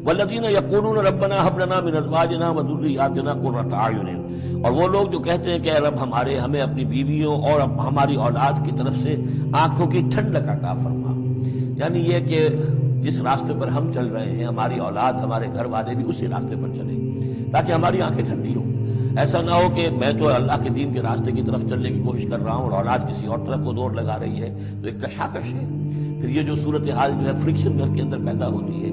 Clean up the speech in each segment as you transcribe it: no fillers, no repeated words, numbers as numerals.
والذین یقولون ربنا هب لنا من ازواجنا وذریاتنا قرۃ اعین، اور وہ لوگ جو کہتے ہیں کہ اے رب ہمارے ہمیں اپنی بیویوں اور ہماری اولاد کی طرف سے آنکھوں کی ٹھنڈک عطا فرما، یعنی یہ کہ جس راستے پر ہم چل رہے ہیں ہماری اولاد ہمارے گھر والے بھی اسی راستے پر چلیں تاکہ ہماری آنکھیں ٹھنڈی ہوں۔ ایسا نہ ہو کہ میں تو اللہ کے دین کے راستے کی طرف چلنے کی کوشش کر رہا ہوں اور اولاد کسی اور طرف کو دور لگا رہی ہے، تو ایک کشاکش ہے۔ پھر یہ جو صورتحال جو ہے فرکشن گھر کے اندر پیدا ہوتی ہے،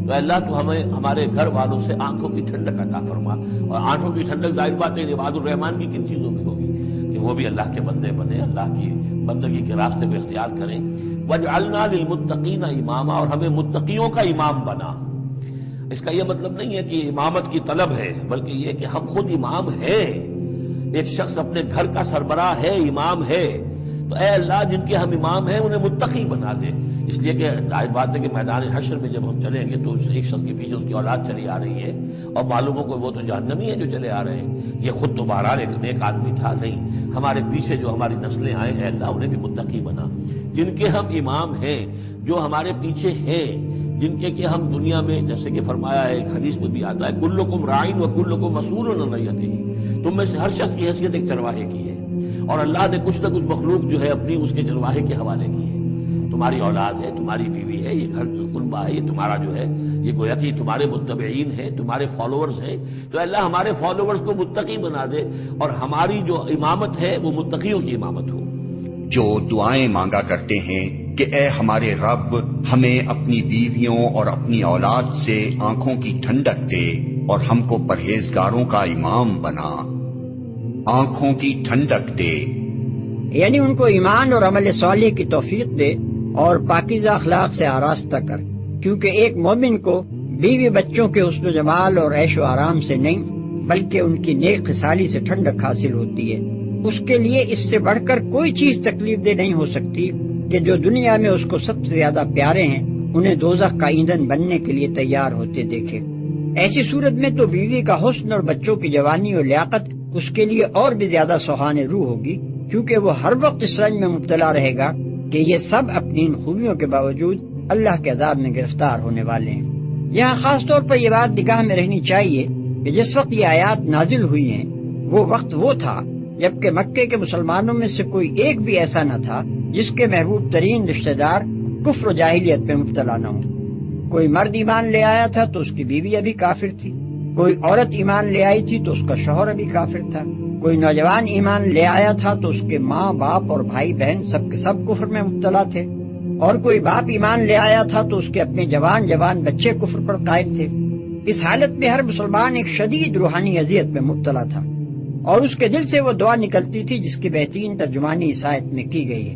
تو اللہ تو ہمیں ہمارے گھر والوں سے آنکھوں کی ٹھنڈک عطا فرما، اور آنکھوں کی ٹھنڈک ظاہر بات ہے عباد الرحمن کی کن چیزوں میں ہوگی کہ وہ بھی اللہ کے بندے بنے، اللہ کی بندگی کے راستے کو اختیار کریں۔ وَاجْعَلْنَا لِلْمُتَّقِينَ اماما، اور ہمیں متقیوں کا امام بنا۔ اس کا یہ مطلب نہیں ہے کہ امامت کی طلب ہے، بلکہ یہ کہ ہم خود امام ہیں۔ ایک شخص اپنے گھر کا سربراہ ہے، امام ہے، تو اے اللہ جن کے ہم امام ہیں انہیں متقی بنا دے، اس لیے کہ ظاہر بات ہے کہ میدان حشر میں جب ہم چلیں گے تو اس ایک شخص کے پیچھے اس کی اولاد چلی آ رہی ہے اور معلوم ہو کہ وہ تو جہنمی ہیں جو چلے آ رہے ہیں، یہ خود تو بہرحال ایک نیک آدمی تھا نہیں، ہمارے پیچھے جو ہماری نسلیں آئیں اے اللہ انہیں بھی متقی بنا، جن کے ہم امام ہیں، جو ہمارے پیچھے ہیں، جن کے کہ ہم دنیا میں جیسے کہ فرمایا ہے ایک حدیث میں بھی آتا ہے کلکم راعٍ وکلکم مسئول عن رعیتہ، تم میں سے ہر شخص کی حیثیت ایک چرواہے کی ہے، اور اللہ نے کچھ نہ کچھ مخلوق جو ہے اپنی اس کے چرواہے کے حوالے کی ہے۔ تمہاری اولاد ہے، تمہاری بیوی ہے، یہ گھر خلبہ ہے، یہ تمہارا جو ہے یہ گویا کہ تمہارے متبعین ہیں، تمہارے فالوورز ہیں، تو اللہ ہمارے فالوورز کو متقی بنا دے اور ہماری جو امامت ہے وہ متقیوں کی امامت ہو۔ جو دعائیں مانگا کرتے ہیں کہ اے ہمارے رب ہمیں اپنی بیویوں اور اپنی اولاد سے آنکھوں کی ٹھنڈک دے اور ہم کو پرہیزگاروں کا امام بنا، آنکھوں کی ٹھنڈک دے، یعنی ان کو ایمان اور عمل صالح کی توفیق دے اور پاکیزہ اخلاق سے آراستہ کر، کیونکہ ایک مومن کو بیوی بچوں کے حسن و جمال اور عیش و آرام سے نہیں بلکہ ان کی نیک خصالی سے ٹھنڈک حاصل ہوتی ہے۔ اس کے لیے اس سے بڑھ کر کوئی چیز تکلیف دہ نہیں ہو سکتی کہ جو دنیا میں اس کو سب سے زیادہ پیارے ہیں انہیں دوزخ کا ایندھن بننے کے لیے تیار ہوتے دیکھے۔ ایسی صورت میں تو بیوی کا حسن اور بچوں کی جوانی اور لیاقت اس کے لیے اور بھی زیادہ سہانے روح ہوگی، کیونکہ وہ ہر وقت اس رنج میں مبتلا رہے گا کہ یہ سب اپنی ان خوبیوں کے باوجود اللہ کے عذاب میں گرفتار ہونے والے ہیں۔ یہاں خاص طور پر یہ بات نگاہ میں رہنی چاہیے کہ جس وقت یہ آیات نازل ہوئی ہیں وہ وقت وہ تھا جبکہ مکے کے مسلمانوں میں سے کوئی ایک بھی ایسا نہ تھا جس کے محبوب ترین رشتہ دار کفر و جاہلیت میں مبتلا نہ ہوں۔ کوئی مرد ایمان لے آیا تھا تو اس کی بیوی ابھی کافر تھی، کوئی عورت ایمان لے آئی تھی تو اس کا شوہر ابھی کافر تھا، کوئی نوجوان ایمان لے آیا تھا تو اس کے ماں باپ اور بھائی بہن سب کے سب کفر میں مبتلا تھے، اور کوئی باپ ایمان لے آیا تھا تو اس کے اپنے جوان بچے کفر پر قائم تھے۔ اس حالت میں ہر مسلمان ایک شدید روحانی اذیت میں مبتلا تھا، اور اس کے دل سے وہ دعا نکلتی تھی جس کی بہترین ترجمانی اس آیت میں کی گئی ہے۔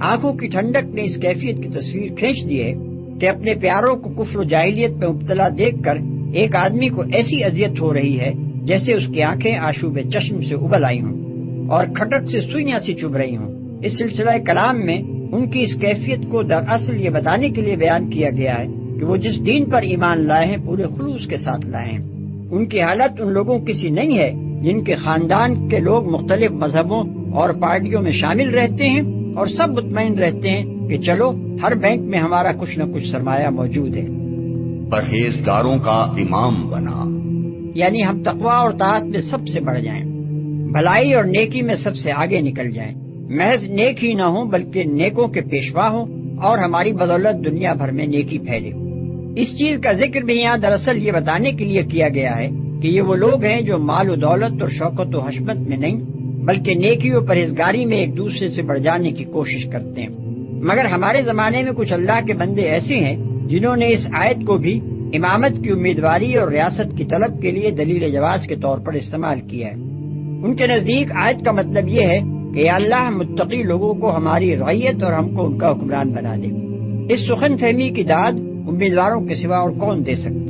آنکھوں کی ٹھنڈک نے اس کیفیت کی تصویر کھینچ دی ہے کہ اپنے پیاروں کو کفر و جاہلیت میں مبتلا دیکھ کر ایک آدمی کو ایسی اذیت ہو رہی ہے جیسے اس کی آنکھیں آشوب چشم سے ابل آئی ہوں اور کھٹک سے سوئیاں سی چبھ رہی ہوں۔ اس سلسلہ کلام میں ان کی اس کیفیت کو دراصل یہ بتانے کے لیے بیان کیا گیا ہے کہ وہ جس دین پر ایمان لائے ہیں پورے خلوص کے ساتھ لائے ہیں۔ ان کی حالت ان لوگوں کی سی نہیں ہے جن کے خاندان کے لوگ مختلف مذہبوں اور پارٹیوں میں شامل رہتے ہیں اور سب مطمئن رہتے ہیں کہ چلو ہر بینک میں ہمارا کچھ نہ کچھ سرمایہ موجود ہے۔ پرہیزگاروں کا امام بنا، یعنی ہم تقوی اور طاعت میں سب سے بڑھ جائیں، بھلائی اور نیکی میں سب سے آگے نکل جائیں، محض نیک ہی نہ ہوں بلکہ نیکوں کے پیشوا ہوں اور ہماری بدولت دنیا بھر میں نیکی پھیلے۔ اس چیز کا ذکر بھی یہاں دراصل یہ بتانے کے لیے کیا گیا ہے کہ یہ وہ لوگ ہیں جو مال و دولت اور شوکت و حشمت میں نہیں بلکہ نیکی و پرہیزگاری میں ایک دوسرے سے بڑھ جانے کی کوشش کرتے ہیں۔ مگر ہمارے زمانے میں کچھ اللہ کے بندے ایسے ہیں جنہوں نے اس آیت کو بھی امامت کی امیدواری اور ریاست کی طلب کے لیے دلیل جواز کے طور پر استعمال کیا ہے۔ ان کے نزدیک آیت کا مطلب یہ ہے کہ یا اللہ متقی لوگوں کو ہماری رعیت اور ہم کو ان کا حکمران بنا دے۔ اس سخن فہمی کی داد امیدواروں کے سوا اور کون دے سکتا